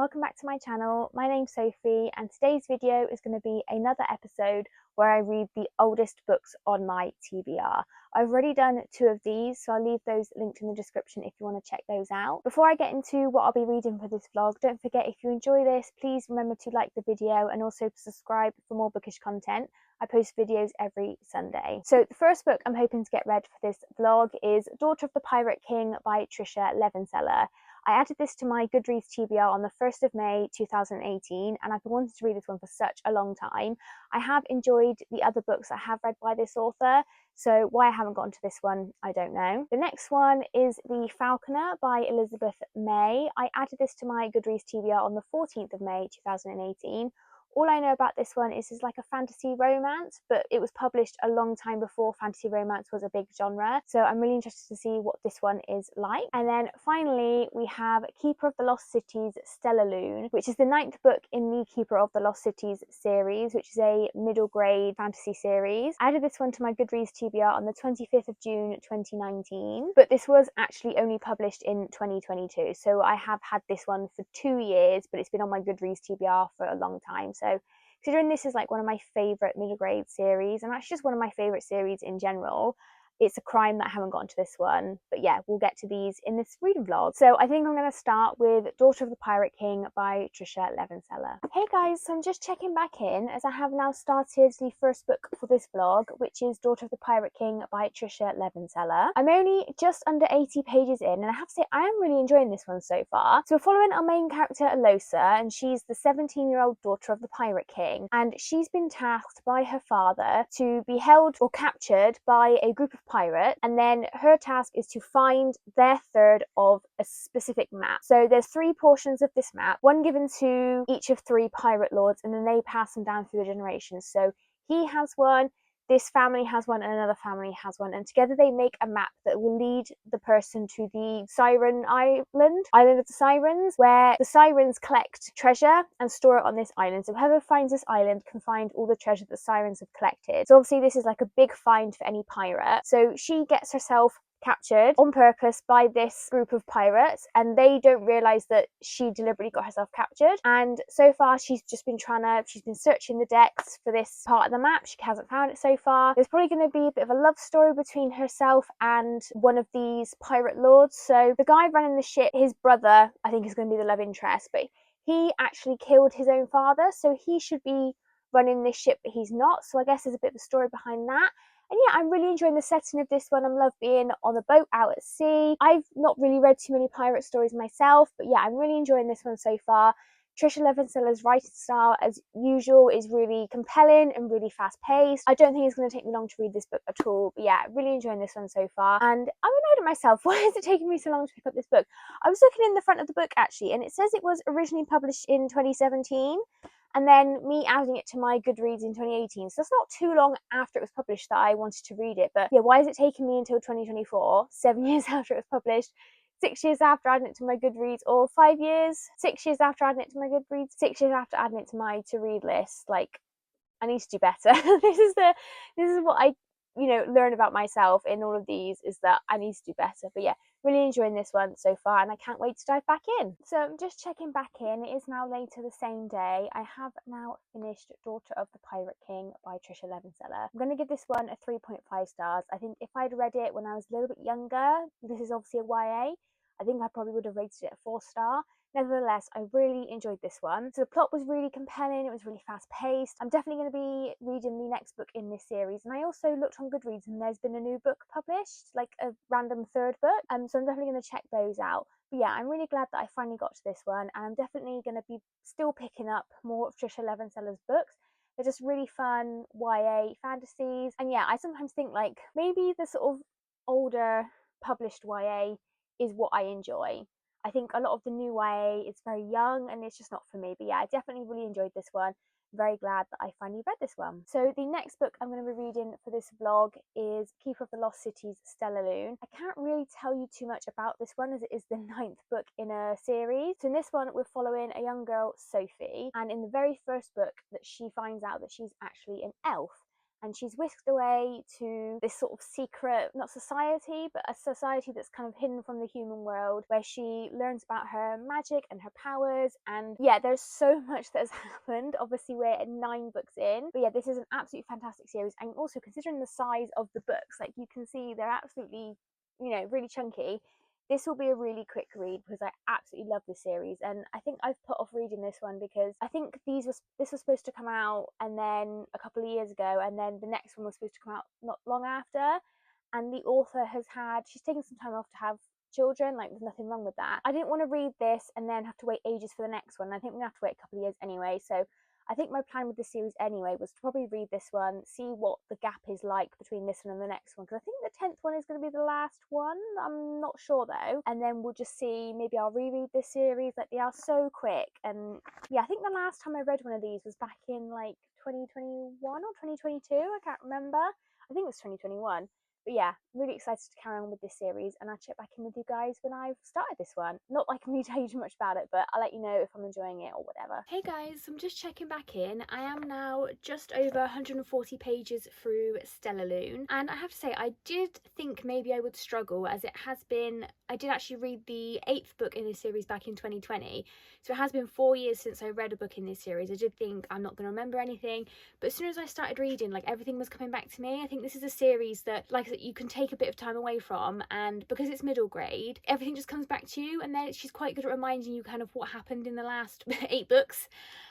welcome back to my channel. My name's Sophie and today's video is going to be another episode where I read the oldest books on my TBR. I've already done 2 of these, so I'll leave those linked in the description if you want to check those out. Before I get into what I'll be reading for this vlog, don't forget, if you enjoy this, please remember to like the video and also subscribe for more bookish content. I post videos every Sunday. So the first book I'm hoping to get read for this vlog is Daughter of the Pirate King by Trisha Levenseller. I added this to my Goodreads TBR on the 1st of May 2018 and I've been wanting to read this one for such a long time. I have enjoyed the other books I have read by this author, so why I haven't gotten to this one, I don't know. The next one is The Falconer by Elizabeth May. I added this to my Goodreads TBR on the 14th of May 2018. All I know about this one is it's like a fantasy romance, but it was published a long time before fantasy romance was a big genre. So I'm really interested to see what this one is like. And then finally, we have Keeper of the Lost Cities, Stellalune, which is the 9th book in the Keeper of the Lost Cities series, which is a middle grade fantasy series. I added this one to my Goodreads TBR on the 25th of June 2019, but this was actually only published in 2022. So I have had this one for 2 years, but it's been on my Goodreads TBR for a long time. So considering this is like one of my favourite middle grade series, and actually just one of my favourite series in general, it's a crime that I haven't gotten to this one. But yeah, we'll get to these in this reading vlog. So I think I'm going to start with Daughter of the Pirate King by Trisha Levenseller. Hey guys, so I'm just checking back in as I have now started the first book for this vlog, which is Daughter of the Pirate King by Trisha Levenseller. I'm only just under 80 pages in, and I have to say I am really enjoying this one so far. So we're following our main character Alosa, and she's the 17-year-old daughter of the Pirate King, and she's been tasked by her father to be held or captured by a group of pirates, and then her task is to find their third of a specific map. So there's 3 portions of this map, one given to each of 3 pirate lords, and then they pass them down through the generations. So he has one, this family has one, and another family has one, and together they make a map that will lead the person to the Siren Island of the Sirens, where the Sirens collect treasure and store it on this island. So whoever finds this island can find all the treasure that the Sirens have collected. So obviously this is like a big find for any pirate. So she gets herself captured on purpose by this group of pirates, and they don't realize that she deliberately got herself captured. And so far she's been searching the decks for this part of the map. She hasn't found it so far. There's probably going to be a bit of a love story between herself and one of these pirate lords. So the guy running the ship, his brother, I think is going to be the love interest, but he actually killed his own father, so he should be running this ship, but he's not. So I guess there's a bit of a story behind that. And yeah, I'm really enjoying the setting of this one. I love being on a boat out at sea. I've not really read too many pirate stories myself, but yeah, I'm really enjoying this one so far. Trisha Levenseller's writing style, as usual, is really compelling and really fast-paced. I don't think it's going to take me long to read this book at all, but yeah, really enjoying this one so far. And I'm annoyed at myself. Why is it taking me so long to pick up this book? I was looking in the front of the book, actually, and it says it was originally published in 2017. And then me adding it to my Goodreads in 2018. So it's not too long after it was published that I wanted to read it. But yeah, why is it taking me until 2024, 7 years after it was published, 6 years after adding it to my Goodreads, or 5 years, 6 years after adding it to my Goodreads, 6 years after adding it to my to-read list? Like, I need to do better. This is what I learn about myself in all of these, is that I need to do better. But yeah, really enjoying this one so far, and I can't wait to dive back in. So I'm just checking back in. It is now later the same day. I have now finished Daughter of the Pirate King by Trisha Levenseller. I'm going to give this one a 3.5 stars. I think if I'd read it when I was a little bit younger, this is obviously a YA, I think I probably would have rated it a 4-star. Nevertheless, I really enjoyed this one. So the plot was really compelling, it was really fast-paced. I'm definitely going to be reading the next book in this series, and I also looked on Goodreads and there's been a new book published, like a random 3rd book, so I'm definitely going to check those out. But yeah, I'm really glad that I finally got to this one, and I'm definitely going to be still picking up more of Trisha Levenseller's books. They're just really fun YA fantasies, and yeah, I sometimes think like maybe the sort of older published YA is what I enjoy. I think a lot of the new YA is very young and it's just not for me. But yeah, I definitely really enjoyed this one. I'm very glad that I finally read this one. So the next book I'm going to be reading for this vlog is Keeper of the Lost Cities, Stellalune. I can't really tell you too much about this one as it is the 9th book in a series. So in this one, we're following a young girl, Sophie, and in the very first book that she finds out that she's actually an elf. and she's whisked away to this sort of secret, not society, but a society that's kind of hidden from the human world, where she learns about her magic and her powers. And yeah, there's so much that has happened. Obviously we're 9 books in, but yeah, this is an absolutely fantastic series. And also considering the size of the books, like you can see they're absolutely, you know, really chunky. This will be a really quick read because I absolutely love this series, and I think I've put off reading this one because I think this was supposed to come out and then a couple of years ago, and then the next one was supposed to come out not long after, and the author she's taken some time off to have children. Like, there's nothing wrong with that. I didn't want to read this and then have to wait ages for the next one. I think we're gonna have to wait a couple of years anyway, so I think my plan with this series anyway was to probably read this one, see what the gap is like between this one and the next one, because I think the 10th one is going to be the last one. I'm not sure though. And then we'll just see, maybe I'll reread this series. Like, they are so quick. And yeah, I think the last time I read one of these was back in like 2021 or 2022. I can't remember. I think it was 2021. But yeah, I'm really excited to carry on with this series, and I'll check back in with you guys when I've started this one. Not like me tell you too much about it, but I'll let you know if I'm enjoying it or whatever. Hey guys, I'm just checking back in. I am now just over 140 pages through Stellaloon, and I have to say I did think maybe I would struggle, as it has been, I did actually read the 8th book in this series back in 2020, so it has been 4 years since I read a book in this series. I did think I'm not going to remember anything, but as soon as I started reading, like, everything was coming back to me. I think this is a series that, like, you can take a bit of time away from, and because it's middle grade, everything just comes back to you, and then she's quite good at reminding you kind of what happened in the last 8 books.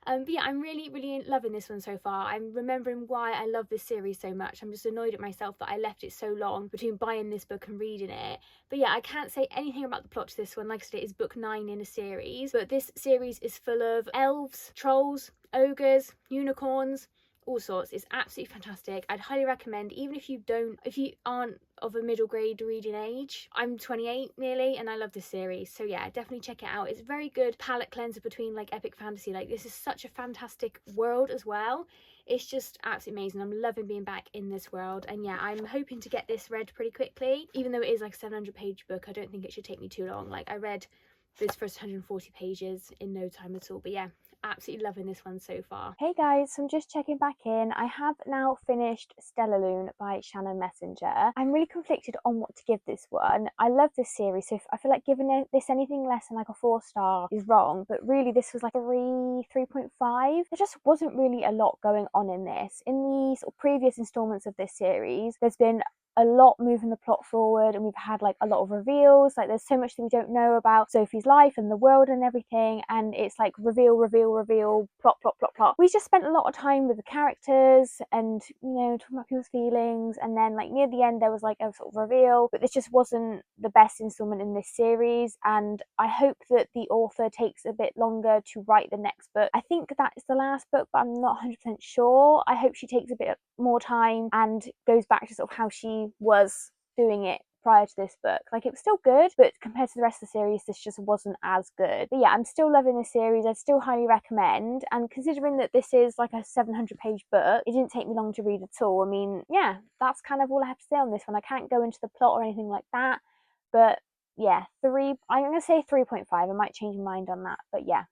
But yeah, I'm really loving this one so far. I'm remembering why I love this series so much. I'm just annoyed at myself that I left it so long between buying this book and reading it. But yeah, I can't say anything about the plot to this one. Like I said, it is book 9 in a series, but this series is full of elves, trolls, ogres, unicorns, all sorts. It's absolutely fantastic. I'd highly recommend, even if you aren't of a middle grade reading age. I'm 28 nearly, and I love this series, so yeah, definitely check it out. It's a very good palette cleanser between like epic fantasy. Like, this is such a fantastic world as well. It's just absolutely amazing. I'm loving being back in this world, and yeah, I'm hoping to get this read pretty quickly. Even though it is like a 700-page book, I don't think it should take me too long. Like, I read those first 140 pages in no time at all. But yeah, absolutely loving this one so far. Hey guys, so I'm just checking back in. I have now finished Stellaloon by Shannon Messenger. I'm really conflicted on what to give this one. I love this series, so I feel like giving this anything less than like a 4-star is wrong, but really this was like 3.5. There just wasn't really a lot going on in this. In the sort of previous installments of this series, there's been a lot moving the plot forward, and we've had like a lot of reveals. Like, there's so much that we don't know about Sophie's life and the world and everything, and it's like reveal, plot. We just spent a lot of time with the characters and, you know, talking about people's feelings, and then like near the end there was like a sort of reveal, but this just wasn't the best installment in this series, and I hope that the author takes a bit longer to write the next book. I think that is the last book, but I'm not 100% sure. I hope she takes a bit more time and goes back to sort of how she was doing it prior to this book. Like, it was still good, but compared to the rest of the series, this just wasn't as good. But yeah, I'm still loving this series. I'd still highly recommend, and considering that this is like a 700-page book, it didn't take me long to read at all. I mean, yeah, that's kind of all I have to say on this one. I can't go into the plot or anything like that, but yeah, I'm gonna say 3.5. I might change my mind on that, but yeah,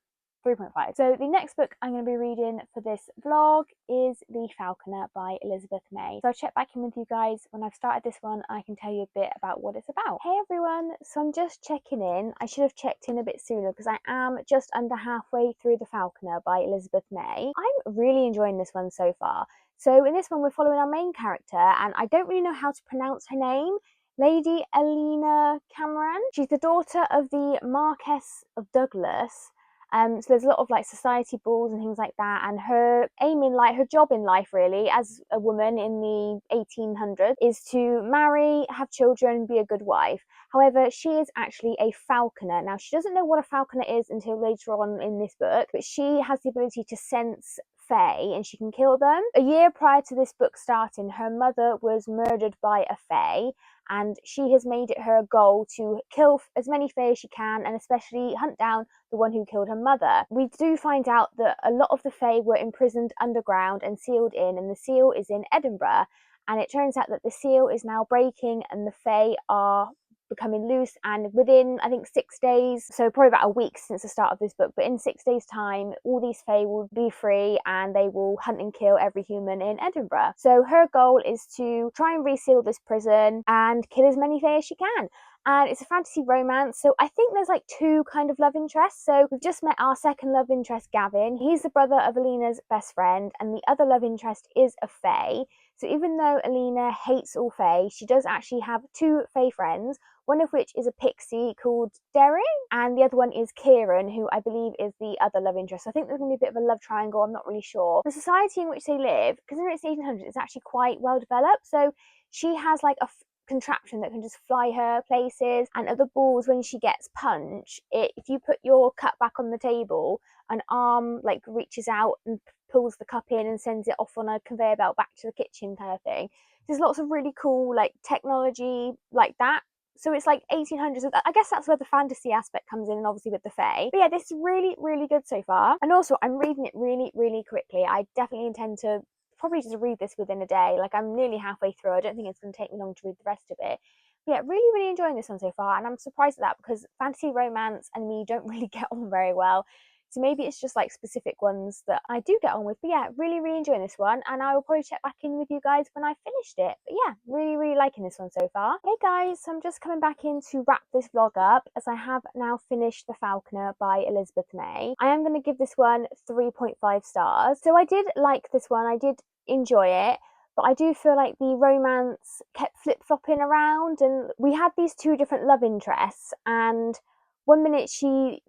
3.5. So the next book I'm going to be reading for this vlog is The Falconer by Elizabeth May. So I'll check back in with you guys when I've started this one, and I can tell you a bit about what it's about. Hey everyone, so I'm just checking in. I should have checked in a bit sooner because I am just under halfway through The Falconer by Elizabeth May. I'm really enjoying this one so far. So in this one we're following our main character, and I don't really know how to pronounce her name. Lady Elena Cameron. She's the daughter of the Marquess of Douglas. So there's a lot of like society balls and things like that, and her aim in life, her job in life really, as a woman in the 1800s, is to marry, have children, be a good wife. However, she is actually a falconer. Now, she doesn't know what a falconer is until later on in this book, but she has the ability to sense fae, and she can kill them. A year prior to this book starting, her mother was murdered by a fae, and she has made it her goal to kill as many fae as she can, and especially hunt down the one who killed her mother. We do find out that a lot of the fae were imprisoned underground and sealed in, and the seal is in Edinburgh, and it turns out that the seal is now breaking and the fae are becoming loose, and within, I think, 6 days, so probably about a week since the start of this book, but in 6 days time, all these fae will be free and they will hunt and kill every human in Edinburgh. So her goal is to try and reseal this prison and kill as many fae as she can. And it's a fantasy romance, so I think there's like two kind of love interests. So we've just met our second love interest, Gavin. He's the brother of Alina's best friend, and the other love interest is a fae. So even though Alina hates all fae, she does actually have two fae friends, one of which is a pixie called Derry, and the other one is Kieran, who I believe is the other love interest. So I think there's going to be a bit of a love triangle, I'm not really sure. The society in which they live, considering it's 1800s, it's actually quite well developed. So she has like a contraption that can just fly her places, and at the balls, when she gets punched, if you put your cup back on the table, an arm like reaches out and pulls the cup in and sends it off on a conveyor belt back to the kitchen kind of thing. There's lots of really cool like technology like that. So it's like 1800s. I guess that's where the fantasy aspect comes in, and obviously with the fae. But yeah, this is really, really good so far. And also, I'm reading it really, really quickly. I definitely intend to probably just read this within a day. Like, I'm nearly halfway through. I don't think it's going to take me long to read the rest of it. But yeah, really, really enjoying this one so far. And I'm surprised at that, because fantasy romance and me don't really get on very well. So maybe it's just like specific ones that I do get on with. But yeah, really, really enjoying this one. And I will probably check back in with you guys when I've finished it. But yeah, really, really liking this one so far. Hey guys, so I'm just coming back in to wrap this vlog up, as I have now finished The Falconer by Elizabeth May. I am going to give this one 3.5 stars. So I did like this one. I did enjoy it. But I do feel like the romance kept flip-flopping around, and we had these two different love interests, and one minute she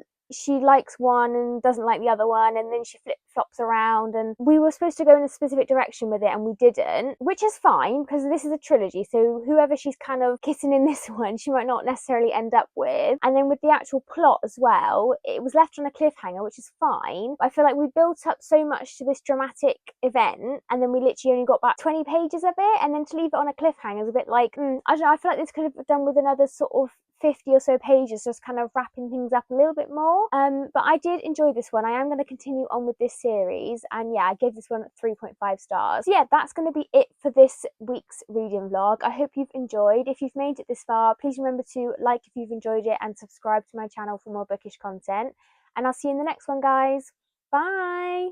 likes one and doesn't like the other one, and then she flip-flops around, and we were supposed to go in a specific direction with it and we didn't, which is fine because this is a trilogy, so whoever she's kind of kissing in this one, she might not necessarily end up with. And then with the actual plot as well, it was left on a cliffhanger, which is fine. I feel like we built up so much to this dramatic event, and then we literally only got about 20 pages of it, and then to leave it on a cliffhanger is a bit like, I don't know, I feel like this could have done with another sort of 50 or so pages, just kind of wrapping things up a little bit more. But I did enjoy this one. I am going to continue on with this series, and yeah, I gave this one 3.5 stars. So yeah, that's going to be it for this week's reading vlog. I hope you've enjoyed. If you've made it this far, please remember to like if you've enjoyed it and subscribe to my channel for more bookish content. And I'll see you in the next one, guys. Bye!